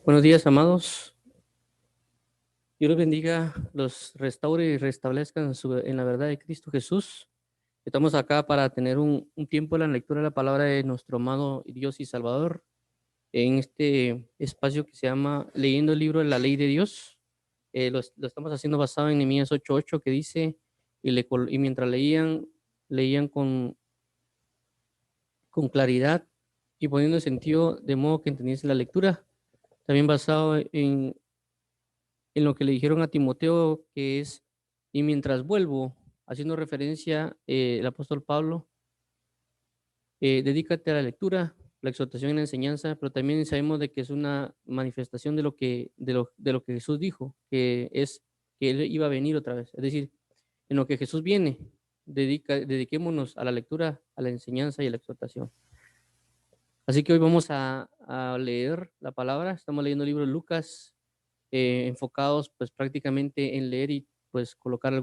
Buenos días, amados. Dios los bendiga, los restaure y restablezca en la verdad de Cristo Jesús. Estamos acá para tener un tiempo de la lectura de la palabra de nuestro amado Dios y Salvador en este espacio que se llama Leyendo el libro de la Ley de Dios. Lo estamos haciendo basado en Nehemías 8:8 que dice, y mientras leían con claridad y poniendo sentido de modo que entendiese la lectura. También basado en lo que le dijeron a Timoteo, que es, y mientras vuelvo, haciendo referencia el apóstol Pablo, dedícate a la lectura, la exhortación y la enseñanza, pero también sabemos de que es una manifestación de lo que Jesús dijo, que es que Él iba a venir otra vez. Es decir, en lo que Jesús viene, dediquémonos a la lectura, a la enseñanza y a la exhortación. Así que hoy vamos a leer la palabra. Estamos leyendo el libro de Lucas, enfocados pues prácticamente en leer y pues colocar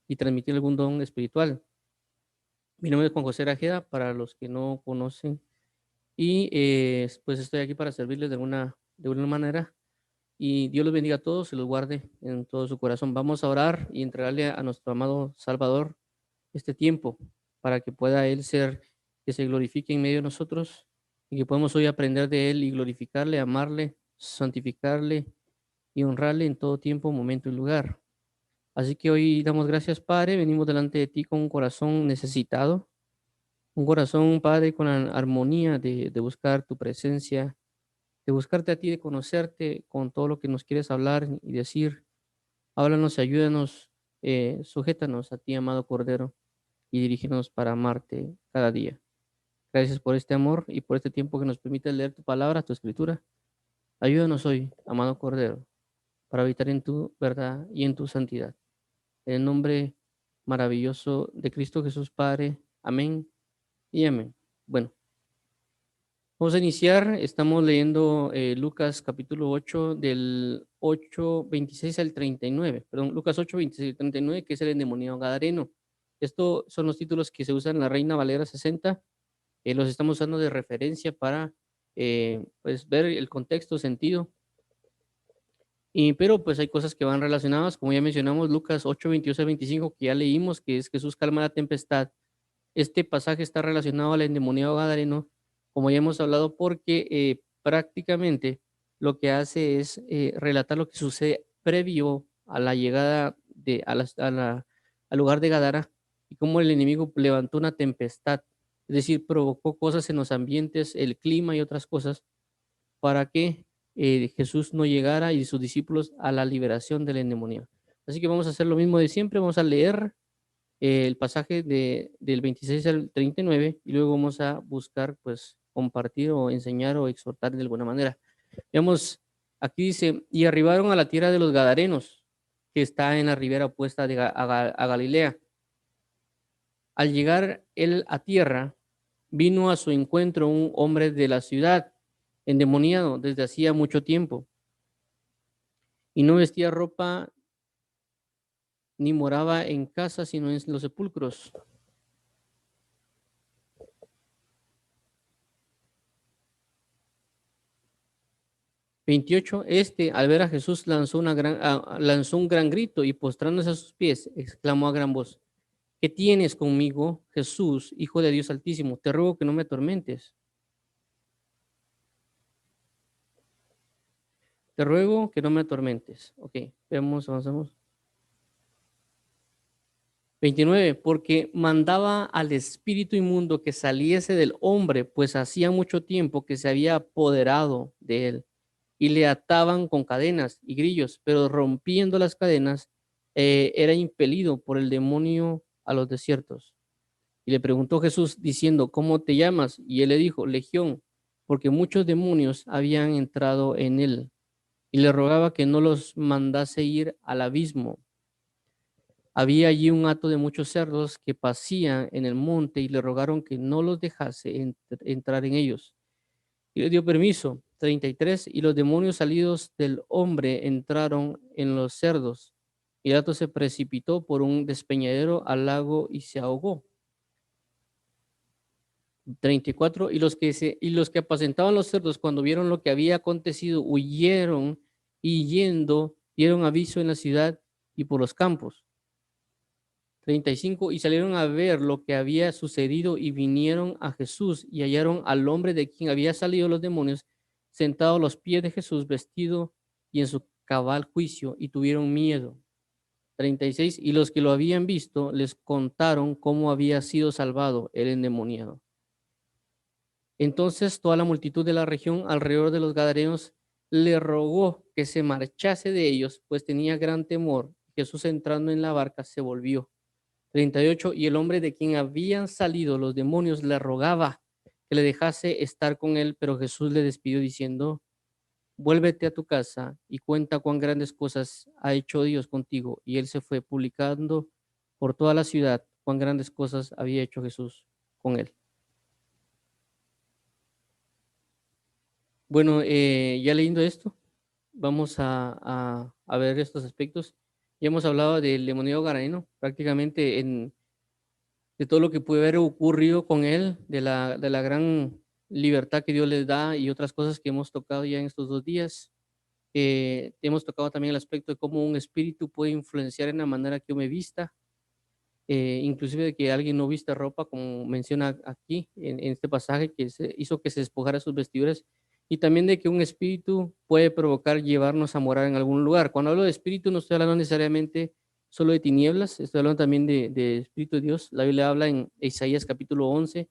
y transmitir algún don espiritual. Mi nombre es Juan José Rajeda, para los que no conocen, y pues estoy aquí para servirles de alguna manera, y Dios los bendiga a todos y los guarde en todo su corazón. Vamos a orar y entregarle a nuestro amado Salvador este tiempo para que pueda Él ser, que se glorifique en medio de nosotros y que podamos hoy aprender de Él y glorificarle, amarle, santificarle y honrarle en todo tiempo, momento y lugar. Así que hoy damos gracias, Padre. Venimos delante de ti con un corazón necesitado, un corazón, Padre, con la armonía de buscar tu presencia, de buscarte a ti, de conocerte con todo lo que nos quieres hablar y decir. Háblanos y ayúdanos, sujétanos a ti, amado Cordero, y dirígenos para amarte cada día. Gracias por este amor y por este tiempo que nos permite leer tu palabra, tu escritura. Ayúdanos hoy, amado Cordero, para habitar en tu verdad y en tu santidad. En el nombre maravilloso de Cristo Jesús, Padre. Amén y amén. Bueno, vamos a iniciar. Estamos leyendo Lucas capítulo 8 del 8:26 al 39. Perdón, Lucas 8:26 al 39, que es el endemoniado gadareno. Estos son los títulos que se usan en la Reina Valera 60. Los estamos usando de referencia para pues ver el contexto, sentido. Pero pues hay cosas que van relacionadas, como ya mencionamos, Lucas 8:22 al 25, que ya leímos, que es Jesús calma la tempestad. Este pasaje está relacionado al endemoniado gadareno, como ya hemos hablado, porque prácticamente lo que hace es relatar lo que sucede previo a la llegada al lugar de Gadara y cómo el enemigo levantó una tempestad, es decir, provocó cosas en los ambientes, el clima y otras cosas para que Jesús no llegara y sus discípulos a la liberación del endemoniado. Así que vamos a hacer lo mismo de siempre, vamos a leer el pasaje del 26 al 39 y luego vamos a buscar pues compartir o enseñar o exhortar de alguna manera. Veamos, aquí dice, y arribaron a la tierra de los Gadarenos, que está en la ribera opuesta a Galilea. Al llegar él a tierra, vino a su encuentro un hombre de la ciudad, endemoniado desde hacía mucho tiempo, y no vestía ropa ni moraba en casa, sino en los sepulcros. 28. Al ver a Jesús, lanzó un gran grito y postrándose a sus pies, exclamó a gran voz: ¿Qué tienes conmigo, Jesús, Hijo de Dios Altísimo? Te ruego que no me atormentes. Te ruego que no me atormentes. Ok, veamos, avanzamos. 29. Porque mandaba al espíritu inmundo que saliese del hombre, pues hacía mucho tiempo que se había apoderado de él, y le ataban con cadenas y grillos, pero rompiendo las cadenas, era impelido por el demonio a los desiertos. Y le preguntó Jesús diciendo: ¿Cómo te llamas? Y él le dijo: Legión, porque muchos demonios habían entrado en él. Y le rogaba que no los mandase ir al abismo. Había allí un hato de muchos cerdos que pasían en el monte, y le rogaron que no los dejase entrar en ellos. Y le dio permiso. 33. Y los demonios salidos del hombre entraron en los cerdos. Y el hato se precipitó por un despeñadero al lago y se ahogó. 34, y los que apacentaban los cerdos, cuando vieron lo que había acontecido, huyeron, y yendo, dieron aviso en la ciudad y por los campos. 35, y salieron a ver lo que había sucedido, y vinieron a Jesús, y hallaron al hombre de quien había salido los demonios, sentado a los pies de Jesús, vestido y en su cabal juicio, y tuvieron miedo. 36, y los que lo habían visto les contaron cómo había sido salvado el endemoniado. Entonces toda la multitud de la región alrededor de los Gadarenos le rogó que se marchase de ellos, pues tenía gran temor. Jesús, entrando en la barca, se volvió. 38, y el hombre de quien habían salido los demonios le rogaba que le dejase estar con él, pero Jesús le despidió diciendo: vuélvete a tu casa y cuenta cuán grandes cosas ha hecho Dios contigo. Y él se fue, publicando por toda la ciudad cuán grandes cosas había hecho Jesús con él. Bueno, ya leyendo esto, vamos a ver estos aspectos. Ya hemos hablado del demonio gadareno, prácticamente de todo lo que puede haber ocurrido con él, de la gran libertad que Dios les da, y otras cosas que hemos tocado ya en estos 2 días. Hemos tocado también el aspecto de cómo un espíritu puede influenciar en la manera que yo me vista, inclusive de que alguien no vista ropa, como menciona aquí en este pasaje, que se hizo que se despojara sus vestiduras, y también de que un espíritu puede provocar llevarnos a morar en algún lugar. Cuando hablo de espíritu, no estoy hablando necesariamente solo de tinieblas, estoy hablando también de Espíritu de Dios. La Biblia habla en Isaías capítulo 11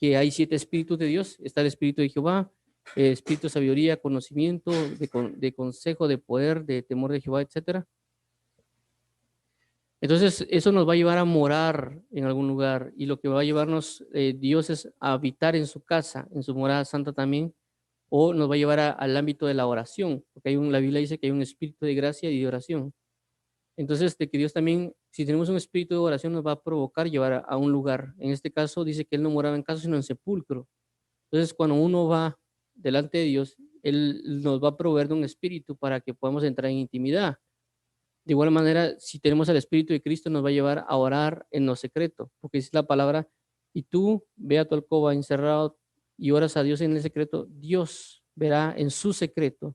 que hay 7 espíritus de Dios. Está el espíritu de Jehová, espíritu de sabiduría, conocimiento, de consejo, de poder, de temor de Jehová, etcétera. Entonces, eso nos va a llevar a morar en algún lugar, y lo que va a llevarnos Dios es a habitar en su casa, en su morada santa también, o nos va a llevar al ámbito de la oración, porque la Biblia dice que hay un espíritu de gracia y de oración. Entonces, de que Dios también, si tenemos un espíritu de oración, nos va a provocar llevar a un lugar. En este caso, dice que Él no moraba en casa, sino en sepulcro. Entonces, cuando uno va delante de Dios, Él nos va a proveer de un espíritu para que podamos entrar en intimidad. De igual manera, si tenemos al Espíritu de Cristo, nos va a llevar a orar en lo secreto, porque es la palabra: y tú ve a tu alcoba encerrado y oras a Dios en el secreto, Dios verá en su secreto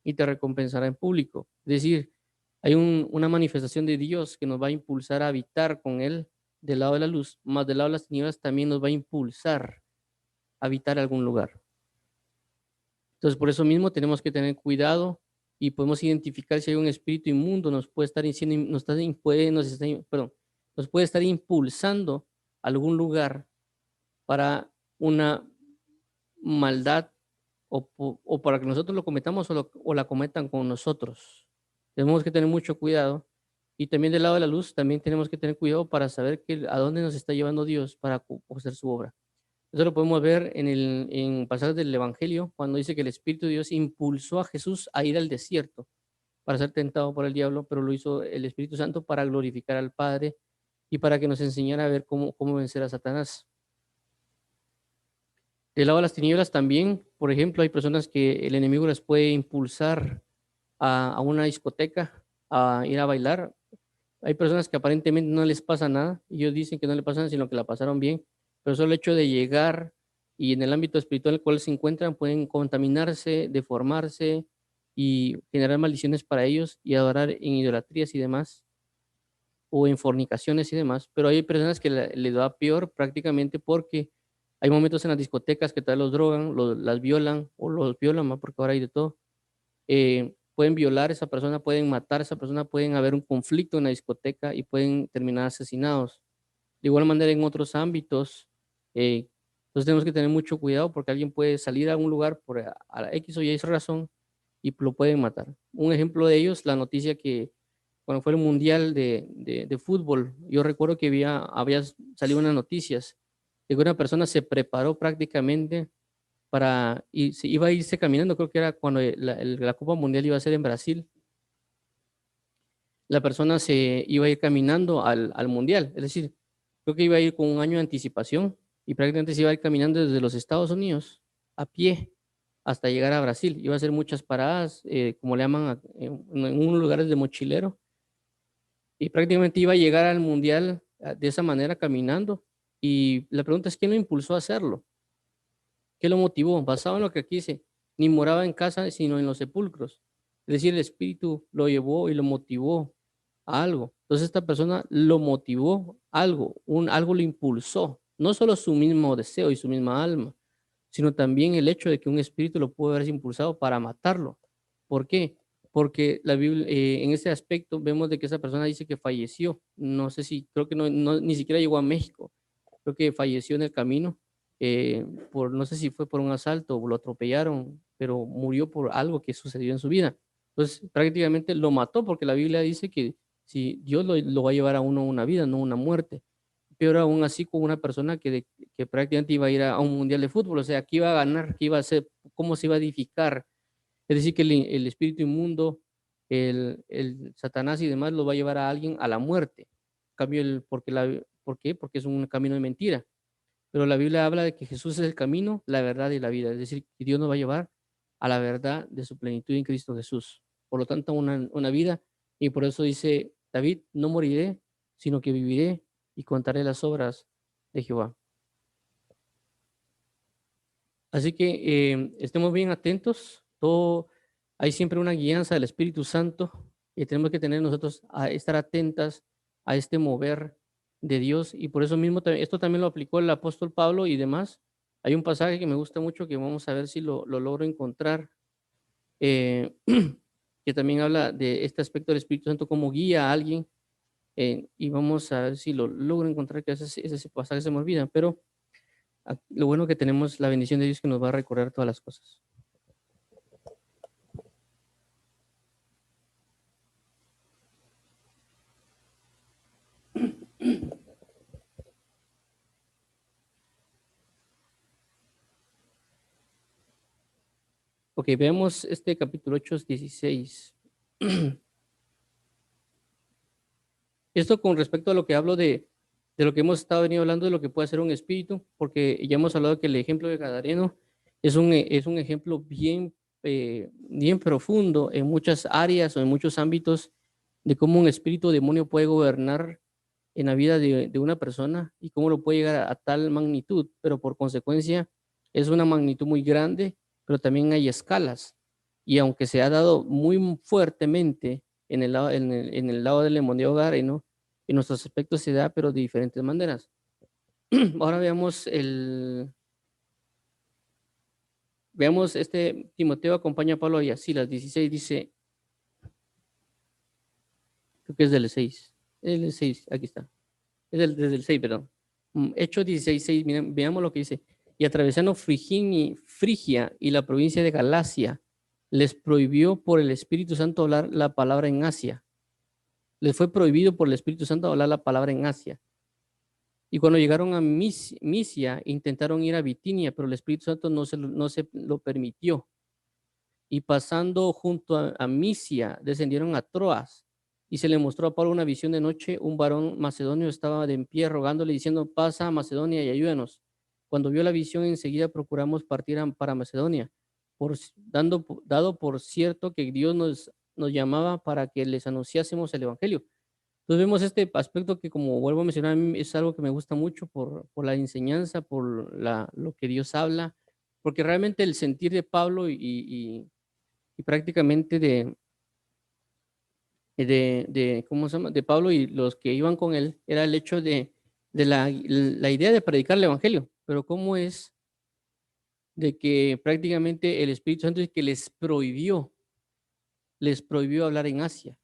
y te recompensará en público. Es decir, hay una manifestación de Dios que nos va a impulsar a habitar con Él del lado de la luz, más del lado de las tinieblas también nos va a impulsar a habitar algún lugar. Entonces, por eso mismo tenemos que tener cuidado, y podemos identificar si hay un espíritu inmundo. Nos puede estar diciendo, nos puede estar impulsando a algún lugar para una maldad, o para que nosotros lo cometamos, o la cometan con nosotros. Tenemos que tener mucho cuidado, y también del lado de la luz también tenemos que tener cuidado para saber a dónde nos está llevando Dios para hacer su obra. Eso lo podemos ver en pasajes del Evangelio, cuando dice que el Espíritu de Dios impulsó a Jesús a ir al desierto para ser tentado por el diablo, pero lo hizo el Espíritu Santo para glorificar al Padre y para que nos enseñara a ver cómo vencer a Satanás. Del lado de las tinieblas también, por ejemplo, hay personas que el enemigo les puede impulsar a una discoteca, a ir a bailar. Hay personas que aparentemente no les pasa nada, y ellos dicen que no les pasa nada, sino que la pasaron bien, pero solo el hecho de llegar, y en el ámbito espiritual en el cual se encuentran, pueden contaminarse, deformarse y generar maldiciones para ellos, y adorar en idolatrías y demás, o en fornicaciones y demás. Pero hay personas que les va peor, prácticamente porque hay momentos en las discotecas que tal los drogan, las violan, o los violan más, porque ahora hay de todo. Pueden violar a esa persona, pueden matar a esa persona, pueden haber un conflicto en la discoteca y pueden terminar asesinados. De igual manera en otros ámbitos, entonces tenemos que tener mucho cuidado, porque alguien puede salir a un lugar por a X o Y razón y lo pueden matar. Un ejemplo de ello es la noticia que cuando fue el Mundial de fútbol, yo recuerdo que había salido unas noticias de que una persona se preparó prácticamente y se iba a irse caminando. Creo que era cuando la Copa Mundial iba a ser en Brasil. La persona se iba a ir caminando al Mundial, es decir, creo que iba a ir con un año de anticipación, y prácticamente se iba a ir caminando desde los Estados Unidos a pie hasta llegar a Brasil. Iba a hacer muchas paradas, como le llaman en unos lugares de mochilero, y prácticamente iba a llegar al Mundial de esa manera, caminando. Y la pregunta es, ¿quién lo impulsó a hacerlo? ¿Qué lo motivó? Basado en lo que aquí dice, ni moraba en casa, sino en los sepulcros. Es decir, el Espíritu lo llevó y lo motivó a algo. Entonces esta persona lo motivó a algo, algo lo impulsó. No solo su mismo deseo y su misma alma, sino también el hecho de que un espíritu lo pudo haber impulsado para matarlo. ¿Por qué? Porque la Biblia, en ese aspecto vemos de que esa persona dice que falleció. No sé si, creo que ni siquiera llegó a México. Creo que falleció en el camino, no sé si fue por un asalto o lo atropellaron, pero murió por algo que sucedió en su vida. Entonces prácticamente lo mató porque la Biblia dice que si Dios lo va a llevar a uno a una vida, no una muerte. Peor aún así con una persona que prácticamente iba a ir a un mundial de fútbol, o sea, que iba a ganar, que iba a hacer, cómo se iba a edificar. Es decir, que el espíritu inmundo, el Satanás y demás lo va a llevar a alguien a la muerte. En cambio, ¿por qué? Porque es un camino de mentira. Pero la Biblia habla de que Jesús es el camino, la verdad y la vida. Es decir, que Dios nos va a llevar a la verdad de su plenitud en Cristo Jesús. Por lo tanto, una vida, y por eso dice David, no moriré, sino que viviré y contaré las obras de Jehová. Así que estemos bien atentos. Hay siempre una guianza del Espíritu Santo y tenemos que tener nosotros a estar atentas a este mover de Dios. Y por eso mismo, esto también lo aplicó el apóstol Pablo y demás. Hay un pasaje que me gusta mucho que vamos a ver si lo logro encontrar, eh, que también habla de este aspecto del Espíritu Santo como guía a alguien. Y vamos a ver si lo logro encontrar, que ese pasaje se me olvida, pero lo bueno que tenemos la bendición de Dios que nos va a recordar todas las cosas. Ok, veamos este capítulo 8, 16. Esto con respecto a lo que hablo de lo que hemos estado venido hablando de lo que puede ser un espíritu, porque ya hemos hablado que el ejemplo de Gadareno es un ejemplo bien profundo en muchas áreas o en muchos ámbitos de cómo un espíritu demonio puede gobernar en la vida de una persona y cómo lo puede llegar a tal magnitud, pero por consecuencia es una magnitud muy grande, pero también hay escalas. Y aunque se ha dado muy fuertemente en el lado del endemoniado Gadareno, en nuestros aspectos se da, pero de diferentes maneras. Ahora veamos Timoteo acompaña a Pablo y así, las 16 dice, creo que es del 6, el 6, aquí está. Desde el 6, perdón. Hechos 16, 6, miren, veamos lo que dice. Y atravesando Frigia y la provincia de Galacia, les prohibió por el Espíritu Santo hablar la palabra en Asia. Les fue prohibido por el Espíritu Santo hablar la palabra en Asia. Y cuando llegaron a Misia, intentaron ir a Bitinia, pero el Espíritu Santo no se lo permitió. Y pasando junto a Misia, descendieron a Troas. Y se le mostró a Pablo una visión de noche. Un varón macedonio estaba de en pie rogándole, diciendo, pasa a Macedonia y ayúdanos. Cuando vio la visión, enseguida procuramos partir para Macedonia, dado por cierto que Dios nos llamaba para que les anunciásemos el Evangelio. Entonces vemos este aspecto que, como vuelvo a mencionar, es algo que me gusta mucho por la enseñanza, por lo que Dios habla, porque realmente el sentir de Pablo y prácticamente ¿cómo se llama? De Pablo y los que iban con él, era el hecho de la idea de predicar el Evangelio. Pero ¿cómo es de que prácticamente el Espíritu Santo es que les prohibió hablar en Asia?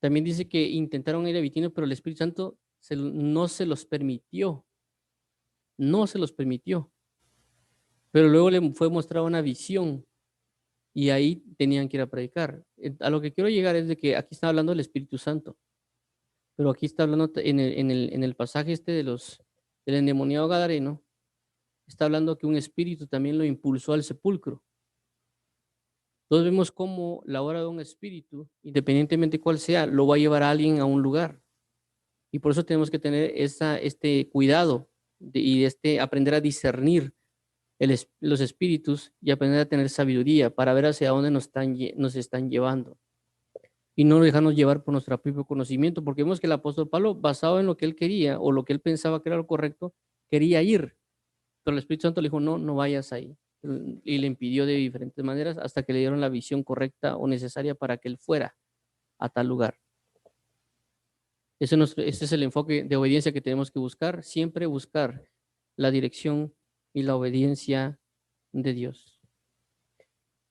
También dice que intentaron ir a Bitinia, pero el Espíritu Santo no se los permitió, no se los permitió. Pero luego le fue mostrada una visión y ahí tenían que ir a predicar. A lo que quiero llegar es de que aquí está hablando del Espíritu Santo, pero aquí está hablando en el pasaje del endemoniado Gadareno, está hablando que un espíritu también lo impulsó al sepulcro. Entonces vemos cómo la obra de un espíritu, independientemente cuál sea, lo va a llevar a alguien a un lugar. Y por eso tenemos que tener este cuidado y aprender a discernir los espíritus y aprender a tener sabiduría para ver hacia dónde nos están llevando. y no dejarnos llevar por nuestro propio conocimiento, porque vemos que el apóstol Pablo, basado en lo que él quería o lo que él pensaba que era lo correcto, quería ir, pero el Espíritu Santo le dijo, no, no vayas ahí. Y le impidió de diferentes maneras hasta que le dieron la visión correcta o necesaria para que él fuera a tal lugar. Ese es el enfoque de obediencia que tenemos que buscar, siempre buscar la dirección y la obediencia de Dios.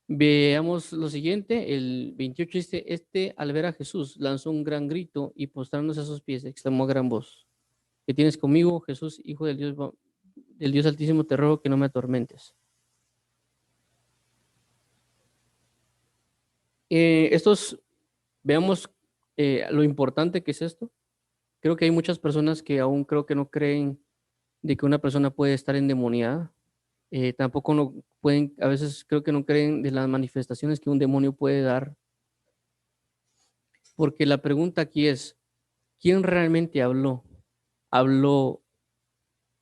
Veamos lo siguiente, el 28 dice, al ver a Jesús lanzó un gran grito y postrándose a sus pies exclamó a gran voz, ¿qué tienes conmigo, Jesús, Hijo del Dios Altísimo? Te ruego que no me atormentes. Veamos lo importante que es esto. Creo que hay muchas personas que aún creo que no creen de que una persona puede estar endemoniada. Tampoco no pueden, a veces creo que no creen de las manifestaciones que un demonio puede dar, porque la pregunta aquí es, ¿quién realmente habló? ¿Habló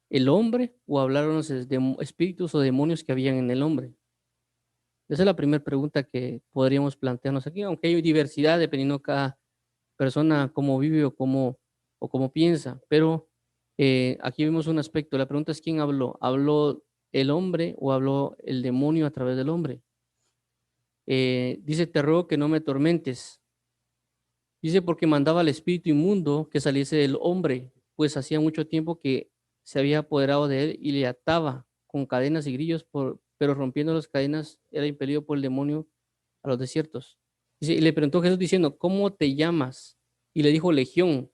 el hombre o hablaron los espíritus o demonios que habían en el hombre? Esa es la primera pregunta que podríamos plantearnos aquí, aunque hay diversidad dependiendo cada persona cómo vive o cómo piensa, pero aquí vemos un aspecto. La pregunta es, ¿quién habló? ¿Habló el hombre o habló el demonio a través del hombre? Dice, te ruego que no me atormentes. Dice, porque mandaba al espíritu inmundo que saliese del hombre, pues hacía mucho tiempo que se había apoderado de él y le ataba con cadenas y grillos, pero rompiendo las cadenas era impelido por el demonio a los desiertos. Dice, y le preguntó Jesús diciendo, ¿cómo te llamas? Y le dijo, Legión.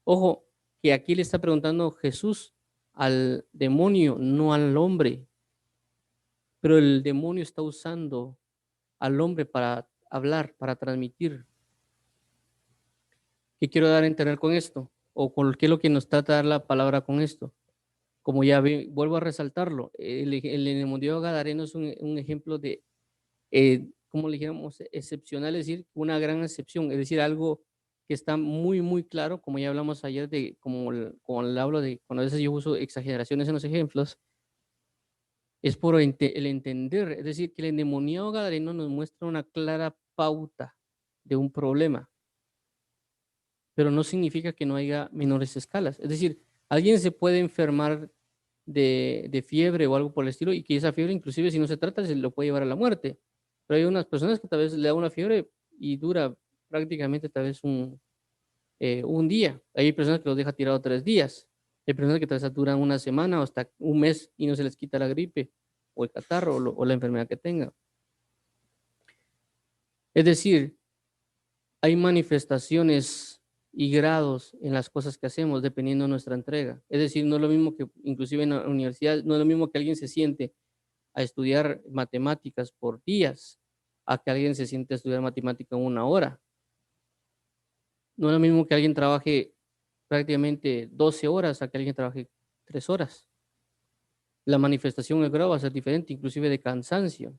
Ojo, que aquí le está preguntando Jesús al demonio, no al hombre, pero el demonio está usando al hombre para hablar, para transmitir. ¿Qué quiero dar a entender con esto? ¿O con qué es lo que nos trata de dar la palabra con esto? Como ya vuelvo a resaltarlo, el endemoniado gadareno es un ejemplo de, como le dijéramos, excepcional, es decir, una gran excepción, es decir, algo que está muy, muy claro, como ya hablamos ayer de, como le hablo de, cuando a veces yo uso exageraciones en los ejemplos, es por el entender, es decir, que el endemoniado gadareno nos muestra una clara pauta de un problema, pero no significa que no haya menores escalas. Es decir, alguien se puede enfermar de fiebre o algo por el estilo y que esa fiebre, inclusive si no se trata, se lo puede llevar a la muerte. Pero hay unas personas que tal vez le da una fiebre y dura prácticamente tal vez un día. Hay personas que los deja tirado 3 días. Hay personas que tal vez duran una semana o hasta un mes y no se les quita la gripe o el catarro o la enfermedad que tengan. Es decir, hay manifestaciones y grados en las cosas que hacemos dependiendo de nuestra entrega. Es decir, no es lo mismo que inclusive en la universidad, no es lo mismo que alguien se siente a estudiar matemáticas por días a que alguien se siente a estudiar matemática en 1 hora. No es lo mismo que alguien trabaje prácticamente 12 horas a que alguien trabaje 3 horas. La manifestación del grado va a ser diferente, inclusive de cansancio,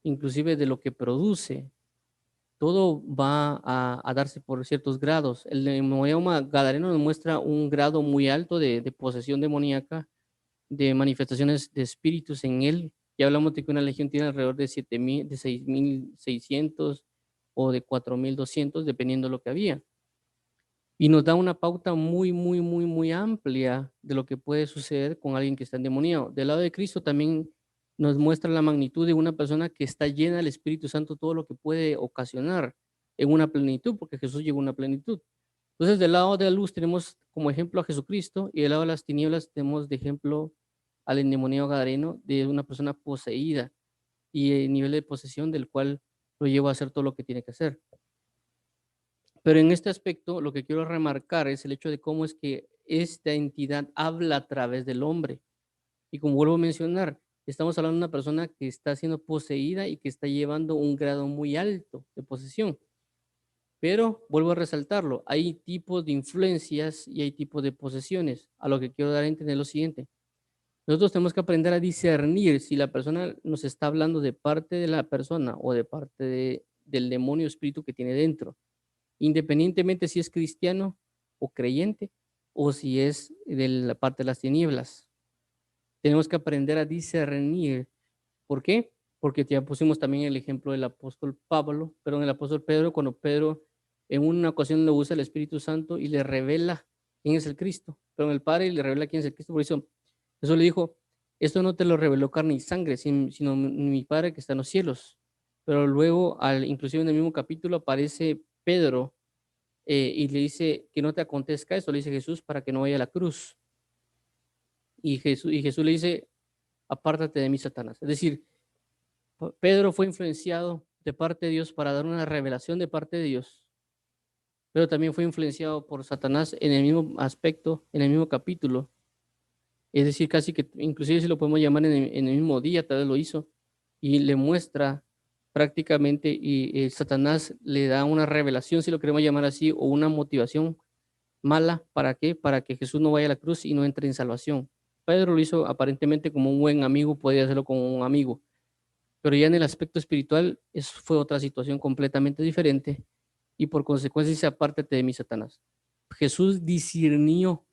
inclusive de lo que produce. Todo va a darse por ciertos grados. El hemograma gadareno nos muestra un grado muy alto de posesión demoníaca, de manifestaciones de espíritus en él. Ya hablamos de que una legión tiene alrededor de 7,000, de 6,600 o de 4,200, dependiendo de lo que había. Y nos da una pauta muy, muy, muy, muy amplia de lo que puede suceder con alguien que está endemoniado. Del lado de Cristo también nos muestra la magnitud de una persona que está llena del Espíritu Santo, todo lo que puede ocasionar en una plenitud, porque Jesús llegó a una plenitud. Entonces, del lado de la luz tenemos como ejemplo a Jesucristo y del lado de las tinieblas tenemos de ejemplo al endemoniado gadareno de una persona poseída y el nivel de posesión del cual lo lleva a hacer todo lo que tiene que hacer. Pero en este aspecto, lo que quiero remarcar es el hecho de cómo es que esta entidad habla a través del hombre. Y como vuelvo a mencionar, estamos hablando de una persona que está siendo poseída y que está llevando un grado muy alto de posesión. Pero vuelvo a resaltarlo, hay tipos de influencias y hay tipos de posesiones. A lo que quiero dar a entender lo siguiente. Nosotros tenemos que aprender a discernir si la persona nos está hablando de parte de la persona o de parte del demonio espíritu que tiene dentro, independientemente si es cristiano o creyente o si es de la parte de las tinieblas. Tenemos que aprender a discernir. ¿Por qué? porque ya pusimos también el ejemplo del apóstol Pablo, perdón, el apóstol Pedro, cuando Pedro en una ocasión lo usa el Espíritu Santo y le revela quién es el Cristo, pero el Padre le revela quién es el Cristo, por eso le dijo, esto no te lo reveló carne y sangre, sino mi Padre que está en los cielos. Pero luego, inclusive en el mismo capítulo, aparece Pedro y le dice que no te acontezca esto, le dice Jesús, para que no vaya a la cruz. Y Jesús le dice, apártate de mí, Satanás. Es decir, Pedro fue influenciado de parte de Dios para dar una revelación de parte de Dios, pero también fue influenciado por Satanás en el mismo aspecto, en el mismo capítulo. Es decir, casi que inclusive si lo podemos llamar en el mismo día, tal vez lo hizo, y le muestra prácticamente, y Satanás le da una revelación, si lo queremos llamar así, o una motivación mala. ¿Para qué? Para que Jesús no vaya a la cruz y no entre en salvación. Pedro lo hizo aparentemente como un buen amigo, podía hacerlo como un amigo, pero ya en el aspecto espiritual fue otra situación completamente diferente y por consecuencia dice, apártate de mí, Satanás. Jesús discernió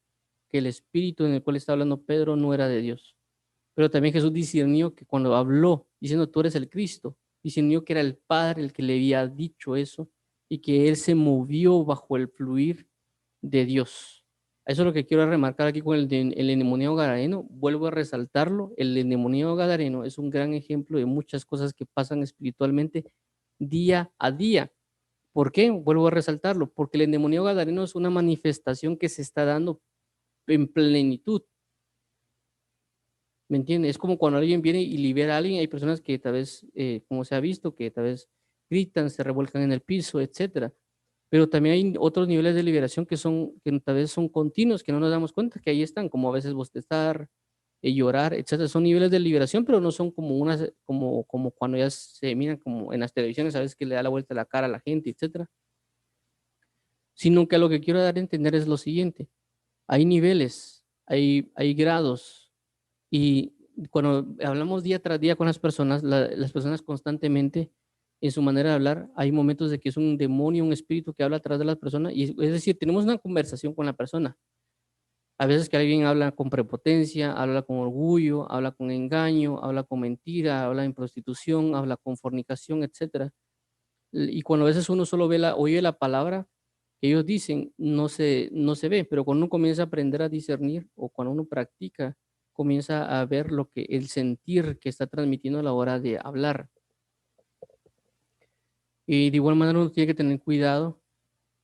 que el espíritu en el cual está hablando Pedro no era de Dios, pero también Jesús discernió que cuando habló diciendo tú eres el Cristo, discernió que era el Padre el que le había dicho eso y que él se movió bajo el fluir de Dios. Eso es lo que quiero remarcar aquí con el endemoniado gadareno. Vuelvo a resaltarlo. El endemoniado gadareno es un gran ejemplo de muchas cosas que pasan espiritualmente día a día. ¿Por qué? Vuelvo a resaltarlo. Porque el endemoniado gadareno es una manifestación que se está dando en plenitud. ¿Me entiendes? Es como cuando alguien viene y libera a alguien. Hay personas que tal vez, como se ha visto, que tal vez gritan, se revuelcan en el piso, etcétera. Pero también hay otros niveles de liberación que tal vez son continuos, que no nos damos cuenta que ahí están, como a veces bostezar, llorar, etcétera. Son niveles de liberación, pero no son como cuando ya se miran como en las televisiones, a veces que le da la vuelta a la cara a la gente, etcétera. Sino que lo que quiero dar a entender es lo siguiente. Hay niveles, hay grados, y cuando hablamos día tras día con las personas, las personas constantemente, en su manera de hablar, hay momentos de que es un demonio, un espíritu que habla atrás de las personas, y es decir, tenemos una conversación con la persona. A veces que alguien habla con prepotencia, habla con orgullo, habla con engaño, habla con mentira, habla en prostitución, habla con fornicación, etcétera. Y cuando a veces uno solo oye la palabra que ellos dicen, no se ve, pero cuando uno comienza a aprender a discernir o cuando uno practica, comienza a ver el sentir que está transmitiendo a la hora de hablar. Y de igual manera uno tiene que tener cuidado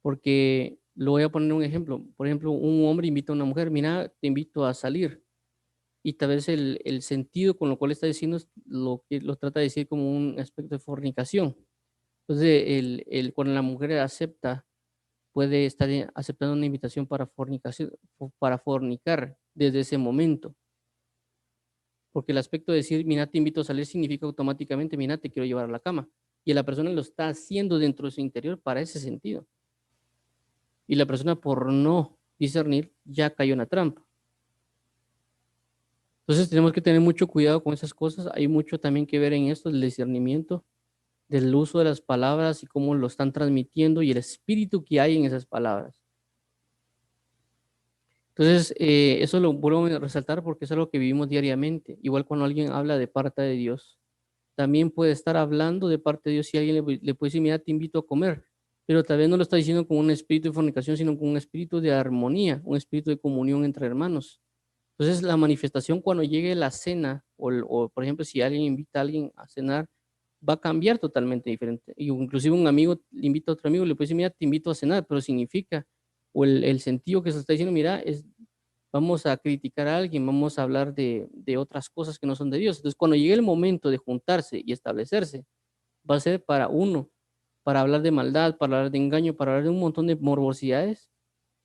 porque lo voy a poner un ejemplo. Por ejemplo, un hombre invita a una mujer, mira, te invito a salir. Y tal vez el sentido con lo cual está diciendo lo que lo trata de decir como un aspecto de fornicación. Entonces, cuando la mujer acepta, puede estar aceptando una invitación para fornicación, para fornicar desde ese momento. Porque el aspecto de decir, mira, te invito a salir, significa automáticamente, mira, te quiero llevar a la cama. Y la persona lo está haciendo dentro de su interior para ese sentido. Y la persona, por no discernir, ya cayó en la trampa. Entonces tenemos que tener mucho cuidado con esas cosas. Hay mucho también que ver en esto, el discernimiento del uso de las palabras y cómo lo están transmitiendo y el espíritu que hay en esas palabras. Entonces, eso lo vuelvo a resaltar porque es algo que vivimos diariamente. Igual cuando alguien habla de parte de Dios, también puede estar hablando de parte de Dios si alguien le puede decir, mira, te invito a comer, pero tal vez no lo está diciendo con un espíritu de fornicación, sino con un espíritu de armonía, un espíritu de comunión entre hermanos. Entonces, la manifestación cuando llegue la cena, o por ejemplo, si alguien invita a alguien a cenar, va a cambiar totalmente diferente. Y inclusive un amigo le invita a otro amigo, le puede decir, mira, te invito a cenar, pero significa, o el sentido que se está diciendo, mira, vamos a criticar a alguien, vamos a hablar de otras cosas que no son de Dios. Entonces, cuando llegue el momento de juntarse y establecerse, va a ser para uno, para hablar de maldad, para hablar de engaño, para hablar de un montón de morbosidades,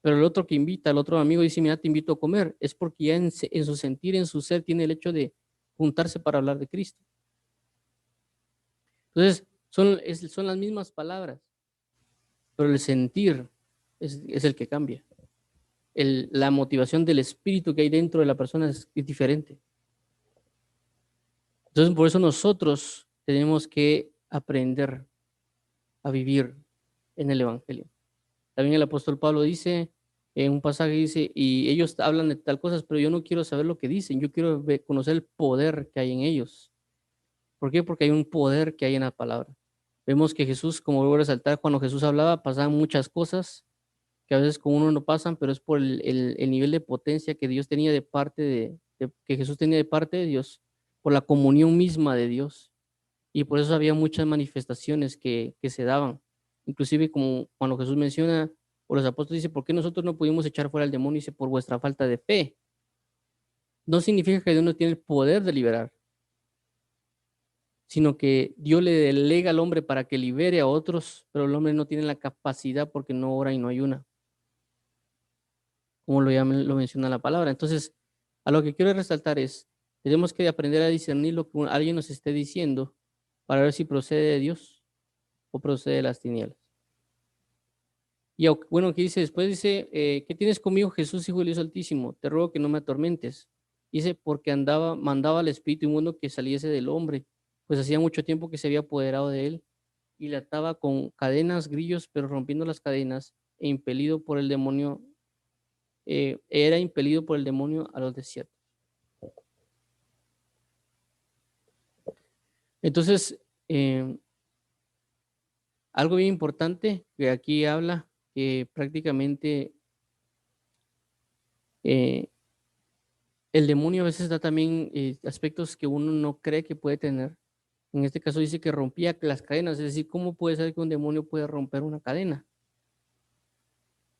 pero el otro que invita, el otro amigo dice, mira, te invito a comer, es porque ya en su sentir, en su ser, tiene el hecho de juntarse para hablar de Cristo. Entonces, son las mismas palabras, pero el sentir es el que cambia. La motivación del espíritu que hay dentro de la persona es diferente. Entonces, por eso nosotros tenemos que aprender a vivir en el Evangelio. También el apóstol Pablo dice, en un pasaje dice, y ellos hablan de tal cosas, pero yo no quiero saber lo que dicen, yo quiero conocer el poder que hay en ellos. ¿Por qué? Porque hay un poder que hay en la palabra. Vemos que Jesús, como vuelvo a resaltar, cuando Jesús hablaba, pasaban muchas cosas que a veces con uno no pasan, pero es por el nivel de potencia que Dios tenía de parte que Jesús tenía de parte de Dios, por la comunión misma de Dios. Y por eso había muchas manifestaciones que se daban. Inclusive como cuando Jesús menciona, o los apóstoles dice, ¿por qué nosotros no pudimos echar fuera al demonio? Dice, por vuestra falta de fe. No significa que Dios no tiene el poder de liberar, sino que Dios le delega al hombre para que libere a otros, pero el hombre no tiene la capacidad porque no ora y no ayuna, como lo menciona la palabra. Entonces, a lo que quiero resaltar es, tenemos que aprender a discernir lo que alguien nos esté diciendo para ver si procede de Dios o procede de las tinieblas. Y bueno, ¿qué dice después? Dice, ¿qué tienes conmigo, Jesús, Hijo del Dios Altísimo? Te ruego que no me atormentes. Dice, porque mandaba al espíritu inmundo que saliese del hombre, pues hacía mucho tiempo que se había apoderado de él, y le ataba con cadenas, grillos, pero rompiendo las cadenas, e impelido por el demonio, era impelido por el demonio a los desiertos. Entonces, algo bien importante que aquí habla, que prácticamente eh, el demonio a veces da también aspectos que uno no cree que puede tener. En este caso dice que rompía las cadenas, es decir, ¿cómo puede ser que un demonio puede romper una cadena?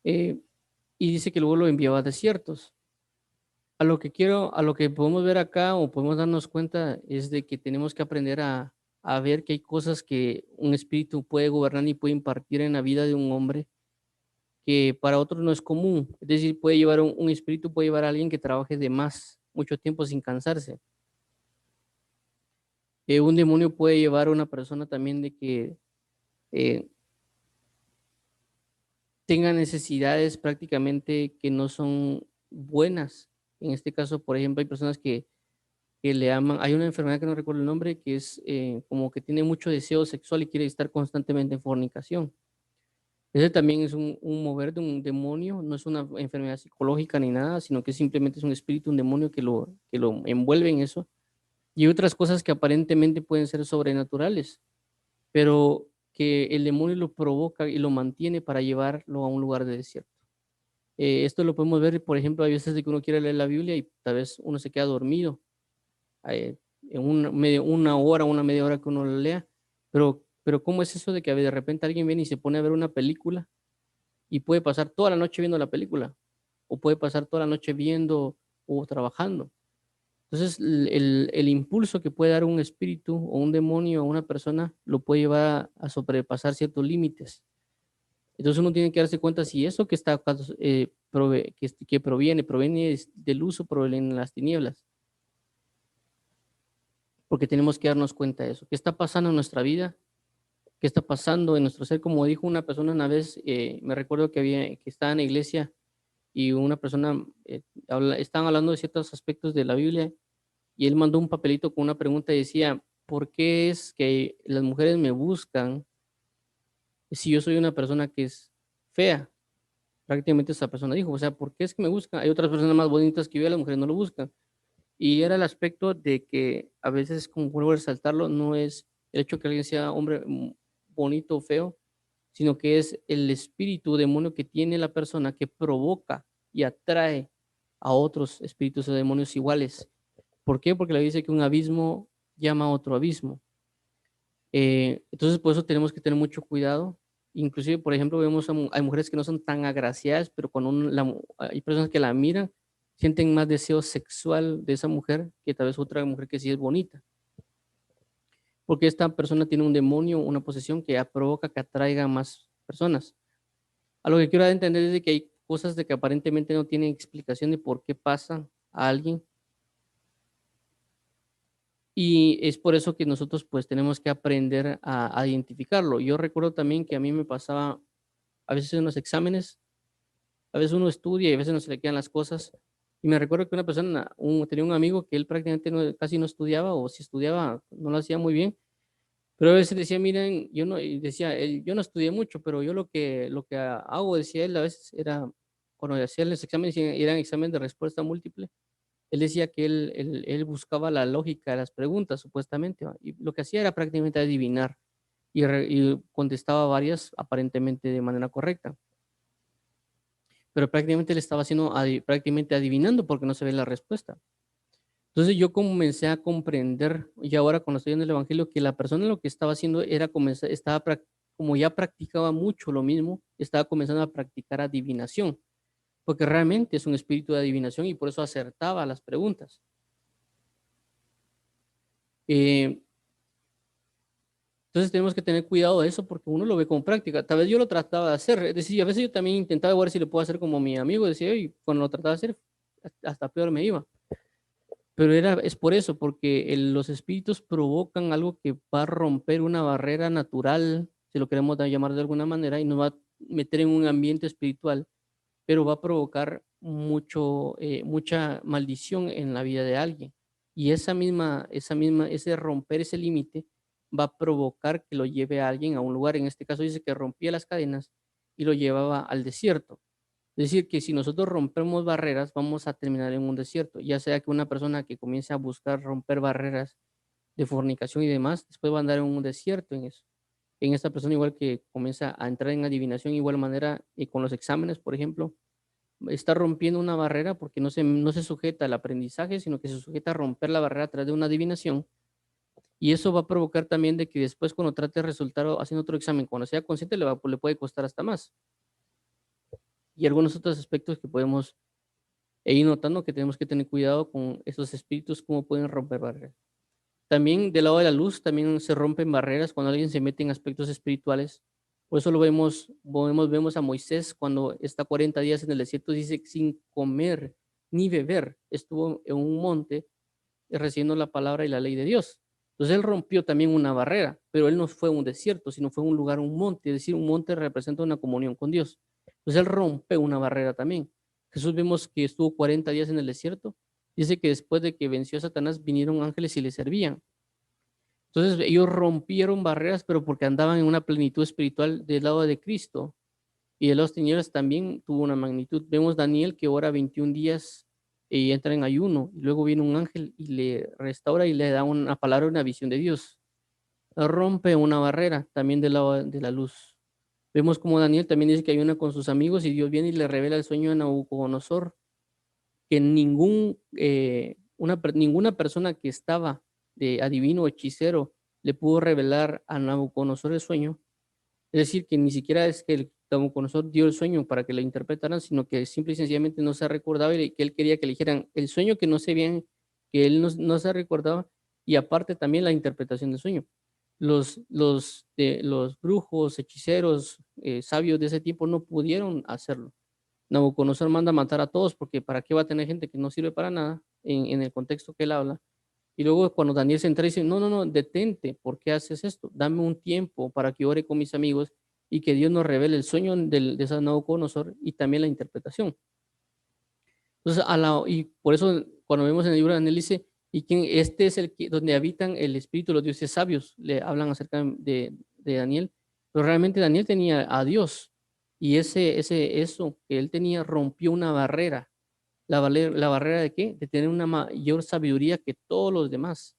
Eh, y dice que luego lo enviaba a desiertos. A lo que podemos ver acá o podemos darnos cuenta es de que tenemos que aprender a ver que hay cosas que un espíritu puede gobernar y puede impartir en la vida de un hombre que para otros no es común. Es decir, puede llevar un espíritu, puede llevar a alguien que trabaje de más, mucho tiempo sin cansarse. Un demonio puede llevar a una persona también de que eh, tenga necesidades prácticamente que no son buenas. En este caso, por ejemplo, hay personas que le aman, hay una enfermedad que no recuerdo el nombre, que es como que tiene mucho deseo sexual y quiere estar constantemente en fornicación. Ese también es un mover de un demonio, no es una enfermedad psicológica ni nada, sino que simplemente es un espíritu, un demonio que lo envuelve en eso. Y otras cosas que aparentemente pueden ser sobrenaturales, pero que el demonio lo provoca y lo mantiene para llevarlo a un lugar de desierto. Esto lo podemos ver, por ejemplo, hay veces de que uno quiere leer la Biblia y tal vez uno se queda dormido en una hora, una media hora que uno lo lea, pero ¿cómo es eso de que de repente alguien viene y se pone a ver una película y puede pasar toda la noche viendo la película o puede pasar toda la noche viendo o trabajando? Entonces, el impulso que puede dar un espíritu o un demonio a una persona lo puede llevar a sobrepasar ciertos límites. Entonces, uno tiene que darse cuenta si eso que está que proviene de luz o proviene en las tinieblas, porque tenemos que darnos cuenta de eso. ¿Qué está pasando en nuestra vida? ¿Qué está pasando en nuestro ser? Como dijo una persona una vez, me recuerdo que estaba en la iglesia y una persona estaban hablando de ciertos aspectos de la Biblia y él mandó un papelito con una pregunta y decía, ¿por qué es que las mujeres me buscan si yo soy una persona que es fea? Prácticamente esa persona dijo, o sea, ¿por qué es que me buscan? Hay otras personas más bonitas que yo, las mujeres no lo buscan. Y era el aspecto de que a veces, como vuelvo a resaltarlo, no es el hecho que alguien sea hombre bonito o feo, sino que es el espíritu demonio que tiene la persona que provoca y atrae a otros espíritus o demonios iguales. ¿Por qué? Porque le dice que un abismo llama a otro abismo. Entonces, por eso tenemos que tener mucho cuidado. Inclusive, por ejemplo, vemos hay mujeres que no son tan agraciadas, pero cuando hay personas que la miran, sienten más deseo sexual de esa mujer que tal vez otra mujer que sí es bonita. Porque esta persona tiene un demonio, una posesión que provoca que atraiga a más personas. A lo que quiero dar a entender es de que hay cosas de que aparentemente no tienen explicación de por qué pasa a alguien. Y es por eso que nosotros pues tenemos que aprender a identificarlo. Yo recuerdo también que a mí me pasaba a veces en los exámenes, a veces uno estudia y a veces no se le quedan las cosas. Y me recuerdo que una persona, tenía un amigo que él prácticamente casi no estudiaba o si estudiaba no lo hacía muy bien, pero a veces decía, miren, yo no, y decía, yo no estudié mucho, pero yo lo que hago, decía él, a veces era, cuando hacía los exámenes, eran exámenes de respuesta múltiple, Él decía que él buscaba la lógica de las preguntas, supuestamente, ¿va? Y lo que hacía era prácticamente adivinar y contestaba varias aparentemente de manera correcta, pero prácticamente él estaba haciendo prácticamente adivinando porque no se ve la respuesta. Entonces yo comencé a comprender, y ahora cuando estoy en el Evangelio, que la persona lo que estaba haciendo era comenzar, como ya practicaba mucho lo mismo, estaba comenzando a practicar adivinación, porque realmente es un espíritu de adivinación y por eso acertaba las preguntas. Eh, entonces tenemos que tener cuidado de eso porque uno lo ve como práctica. Tal vez yo lo trataba de hacer, es decir, a veces yo también intentaba ver si lo puedo hacer como mi amigo, decía, y cuando lo trataba de hacer, hasta peor me iba. Pero es por eso, porque los espíritus provocan algo que va a romper una barrera natural, si lo queremos llamar de alguna manera, y nos va a meter en un ambiente espiritual, pero va a provocar mucha maldición en la vida de alguien. Y ese romper ese límite va a provocar que lo lleve a alguien a un lugar. En este caso dice que rompía las cadenas y lo llevaba al desierto. Es decir, que si nosotros rompemos barreras, vamos a terminar en un desierto, ya sea que una persona que comience a buscar romper barreras de fornicación y demás, después va a andar en un desierto en eso. En esta persona igual que comienza a entrar en adivinación, igual manera y con los exámenes, por ejemplo, está rompiendo una barrera porque no se sujeta al aprendizaje, sino que se sujeta a romper la barrera a través de una adivinación. Y eso va a provocar también de que después cuando trate de resultar haciendo otro examen, cuando sea consciente, le puede costar hasta más. Y algunos otros aspectos que podemos ir notando que tenemos que tener cuidado con esos espíritus, cómo pueden romper barreras. También del lado de la luz, también se rompen barreras cuando alguien se mete en aspectos espirituales. Por eso vemos a Moisés cuando está 40 días en el desierto, dice, sin comer ni beber, estuvo en un monte recibiendo la palabra y la ley de Dios. Entonces él rompió también una barrera, pero él no fue un desierto, sino fue un lugar, un monte, es decir, un monte representa una comunión con Dios. Entonces él rompe una barrera también. Jesús vemos que estuvo 40 días en el desierto, dice que después de que venció a Satanás vinieron ángeles y le servían. Entonces ellos rompieron barreras, pero porque andaban en una plenitud espiritual del lado de Cristo. Y de las tinieblas también tuvo una magnitud. Vemos Daniel que ora 21 días y entra en ayuno. Y luego viene un ángel y le restaura y le da una palabra, una visión de Dios. Rompe una barrera también del lado de la luz. Vemos como Daniel también dice que ayuna con sus amigos y Dios viene y le revela el sueño a Nabucodonosor, que ninguna persona que estaba de adivino o hechicero le pudo revelar a Nabucodonosor el sueño. Es decir, que ni siquiera es que el Nabucodonosor dio el sueño para que lo interpretaran, sino que simple y sencillamente no se recordaba y que él quería que le dijeran el sueño que no se bien, que él no se recordaba, y aparte también la interpretación del sueño. Los brujos, hechiceros, sabios de ese tiempo no pudieron hacerlo. Nabucodonosor manda a matar a todos porque ¿para qué va a tener gente que no sirve para nada en el contexto que él habla? Y luego cuando Daniel se entra dice, no, no, no, detente, ¿por qué haces esto? Dame un tiempo para que ore con mis amigos y que Dios nos revele el sueño de ese Nabucodonosor y también la interpretación. Entonces, y por eso cuando vemos en el libro de Daniel dice, y quién, este es donde habitan el espíritu de los dioses sabios, le hablan acerca de Daniel, pero realmente Daniel tenía a Dios y eso que él tenía rompió una barrera. ¿La barrera de qué? De tener una mayor sabiduría que todos los demás,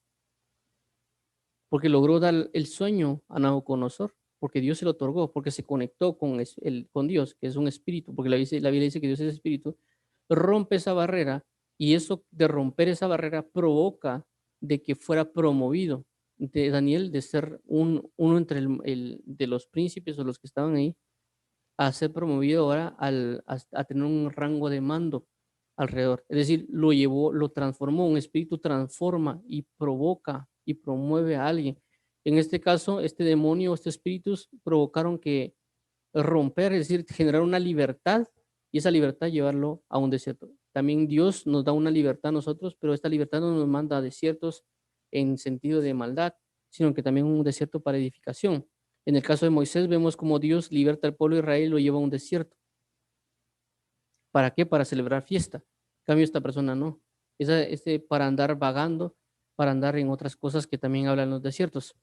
porque logró dar el sueño a Nabucodonosor, porque Dios se lo otorgó, porque se conectó con Dios, que es un espíritu, porque la Biblia dice que Dios es espíritu, rompe esa barrera y eso de romper esa barrera provoca de que fuera promovido de Daniel de ser uno entre de los príncipes o los que estaban ahí a ser promovido ahora a tener un rango de mando alrededor. Es decir, lo transformó, un espíritu transforma y provoca y promueve a alguien. En este caso, este demonio, estos espíritus provocaron que romper, es decir, generar una libertad y esa libertad llevarlo a un desierto. También Dios nos da una libertad a nosotros, pero esta libertad no nos manda a desiertos en sentido de maldad, sino que también un desierto para edificación. En el caso de Moisés vemos como Dios liberta al pueblo de Israel y lo lleva a un desierto. ¿Para qué? Para celebrar fiesta. En cambio, esta persona no. Para andar vagando, para andar en otras cosas que también hablan los desiertos.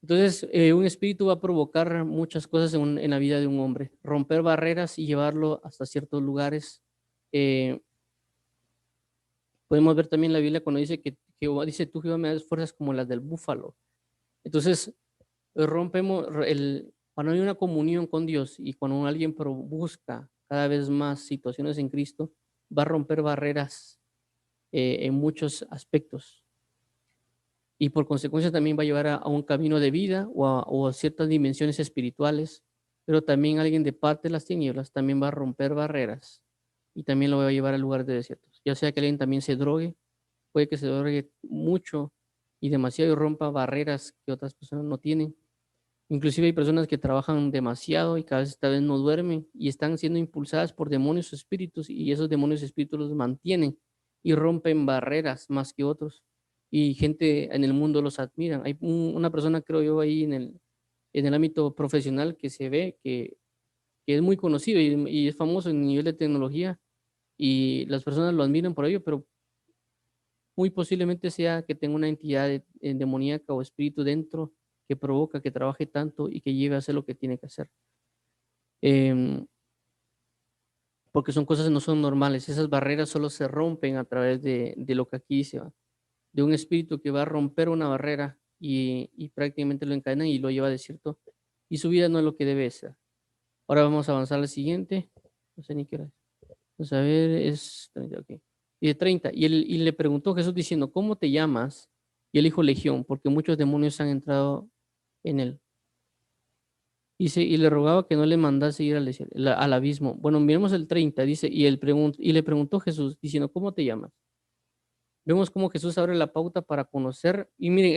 Entonces, un espíritu va a provocar muchas cosas en la vida de un hombre, romper barreras y llevarlo hasta ciertos lugares. Eh, Podemos ver también la Biblia cuando dice que Jehová dice, tú Jehová me das fuerzas como las del búfalo. Entonces, rompemos cuando hay una comunión con Dios y cuando alguien busca cada vez más situaciones en Cristo, va a romper barreras en muchos aspectos y por consecuencia también va a llevar a un camino de vida o a ciertas dimensiones espirituales, pero también alguien de parte de las tinieblas también va a romper barreras y también lo va a llevar a lugares de desiertos. Ya sea que alguien también se drogue, puede que se drogue mucho y demasiado y rompa barreras que otras personas no tienen. Inclusive hay personas que trabajan demasiado y cada vez tal vez no duermen y están siendo impulsadas por demonios o espíritus y esos demonios y espíritus los mantienen y rompen barreras más que otros. Y gente en el mundo los admiran. Hay una persona, creo yo, ahí en el ámbito profesional que se ve que es muy conocido y es famoso en nivel de tecnología y las personas lo admiran por ello, pero muy posiblemente sea que tenga una entidad demoníaca o espíritu dentro que provoca que trabaje tanto y que llegue a hacer lo que tiene que hacer. Em, porque son cosas que no son normales. Esas barreras solo se rompen a través de lo que aquí dice, ¿va? De un espíritu que va a romper una barrera y prácticamente lo encadena y lo lleva a desierto. Y su vida no es lo que debe ser. Ahora vamos a avanzar al siguiente. No sé ni qué hora es. Vamos a ver, es 30, ok. Y de 30. Y le preguntó Jesús diciendo, ¿cómo te llamas? Y él dijo Legión, porque muchos demonios han entrado en él. Y le rogaba que no le mandase ir al abismo. Bueno, miremos el 30, dice, y le preguntó Jesús, diciendo, ¿cómo te llamas? Vemos cómo Jesús abre la pauta para conocer. Y miren,